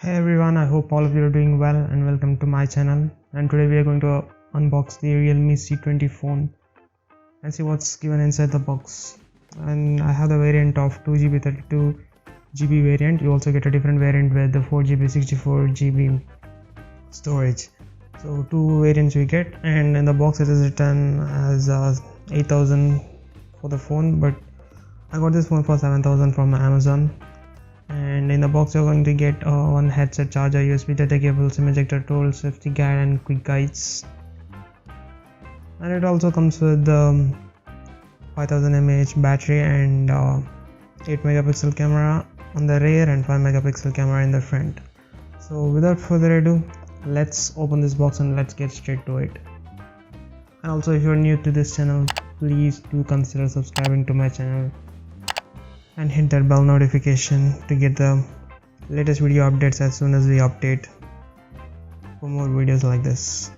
Hey everyone, I hope all of you are doing well and welcome to my channel. And today we are going to unbox the Realme C20 phone and see what's given inside the box. And I have the variant of 2GB 32GB variant. You also get a different variant with the 4GB 64GB storage. So two variants we get, and in the box it is written as 8,000 for the phone, but I got this phone for 7,000 from Amazon. And in the box you're going to get one headset charger, USB data cable, SIM ejector tool, safety guide and quick guides. And it also comes with the 5000 mAh battery and 8 megapixel camera on the rear and 5 megapixel camera in the front. So without further ado, let's open this box and let's get straight to it. And also, if you're new to this channel, please do consider subscribing to my channel and hit that bell notification to get the latest video updates as soon as we update for more videos like this.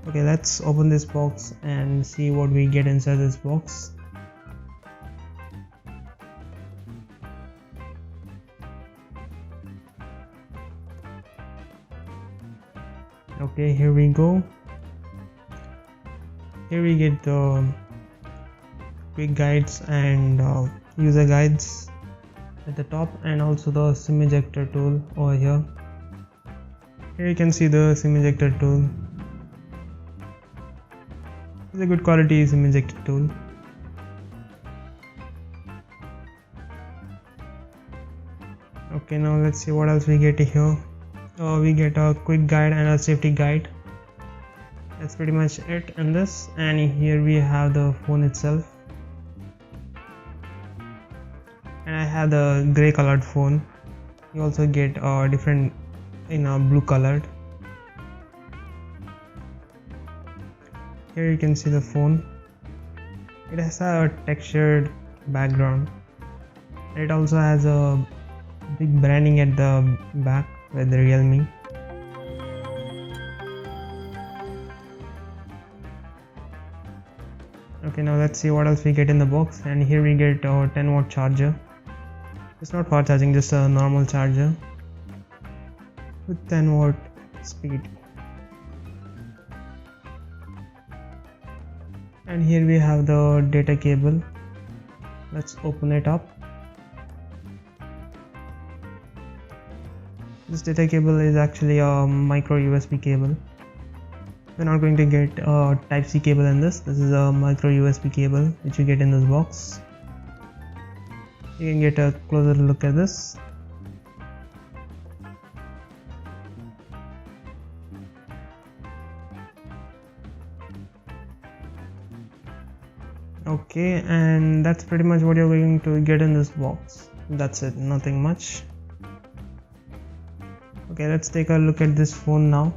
Okay, let's open this box and see what we get inside this box. Okay, here we go. Here we get the quick guides and user guides at the top, and also the SIM ejector tool over here. Here you can see the SIM ejector tool. It's a good quality SIM ejector tool. Okay, now let's see what else we get here. We get a quick guide and a safety guide. That's pretty much it in this. And here we have the phone itself. And I have the gray colored phone. You also get different in a blue colored. Here you can see the phone. It has a textured background. It also has a big branding at the back with the Realme. Okay, now let's see what else we get in the box. And here we get a 10-watt charger. It's not fast charging, just a normal charger with 10-watt speed. And here we have the data cable. Let's open it up. This data cable is actually a micro USB cable. We're not going to get a Type-C cable in this. This is a micro USB cable which you get in this box. You can get a closer look at this. Okay, and that's pretty much what you're going to get in this box. That's it, nothing much. Okay, let's take a look at this phone now.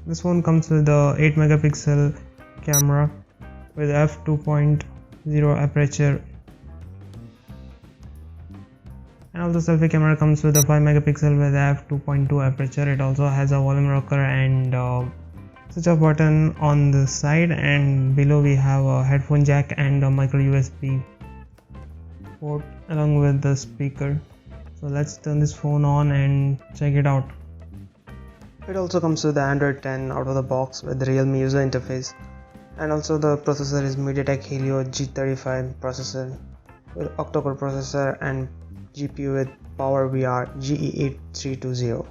This phone comes with the 8 megapixel camera with f2.0 aperture, and also selfie camera comes with a 5 megapixel with f2.2 aperture. It also has a volume rocker and switch off button on the side, and below we have a headphone jack and a micro USB port along with the speaker. So let's turn this phone on and check it out. It also comes with the Android 10 out of the box with the Realme user interface, and also the processor is MediaTek Helio G35 processor with octa-core processor and GPU with PowerVR GE8320.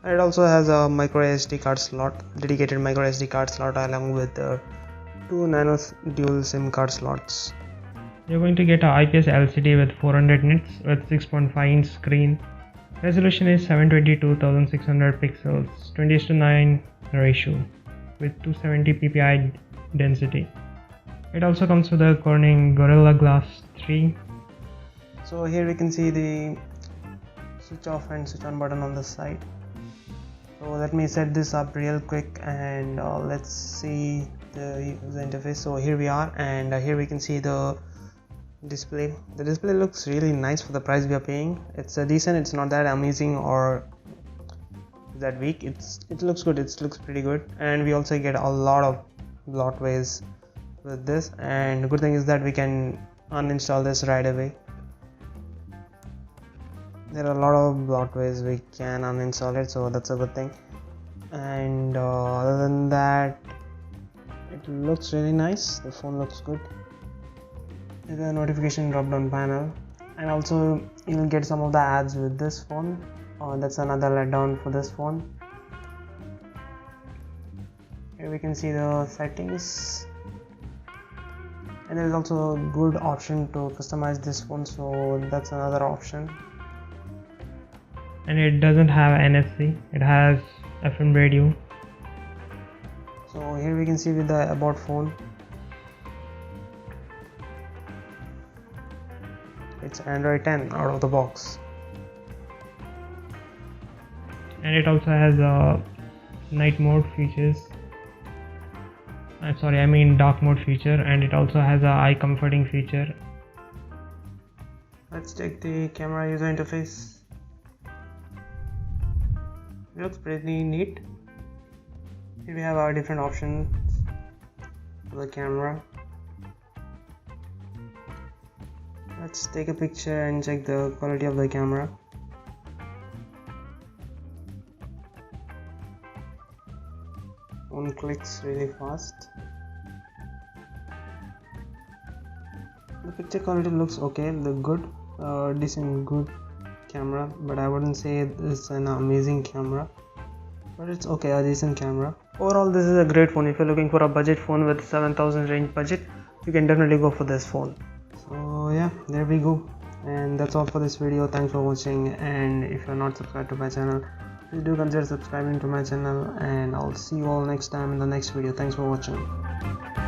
And it also has a micro SD card slot, dedicated micro SD card slot, along with two nano dual SIM card slots. You're going to get a IPS LCD with 400 nits with 6.5 inch screen. Resolution is 722,600 pixels, 20:9 ratio with 270 ppi density. It also comes with a Corning Gorilla Glass 3. So here we can see the switch off and switch on button on the side. So let me set this up real quick and let's see the user interface. So here we are, and here we can see the display. The display looks really nice for the price we are paying. It's decent. It's not that amazing or that weak. It looks good. It looks pretty good, and we also get a lot of bloatwares with this. And the good thing is that we can uninstall this right away. there are a lot of blocked ways we can uninstall it, so that's a good thing. And other than that, it looks really nice. The phone looks good. There's a notification drop down panel, and also you'll get some of the ads with this phone. That's another letdown for this phone. Here we can see the settings, and there is also a good option to customize this phone, so that's another option. And it doesn't have NFC, it has FM radio. So here we can see with the about phone, it's Android 10 out of the box, and it also has night mode features. Dark mode feature, and it also has a eye comforting feature. Let's check the camera user interface. It looks pretty neat. Here we have our different options for the camera. Let's take a picture and check the quality of the camera. Phone clicks really fast. The picture quality looks okay, good, decent, good camera, but I wouldn't say it's an amazing camera, but it's okay, a decent camera. Overall, this is a great phone. If you're looking for a budget phone with 7,000 range budget, you can definitely go for this phone. So yeah, there we go, and that's all for this video. Thanks for watching, and if you're not subscribed to my channel, please do consider subscribing to my channel, and I'll see you all next time in the next video. Thanks for watching.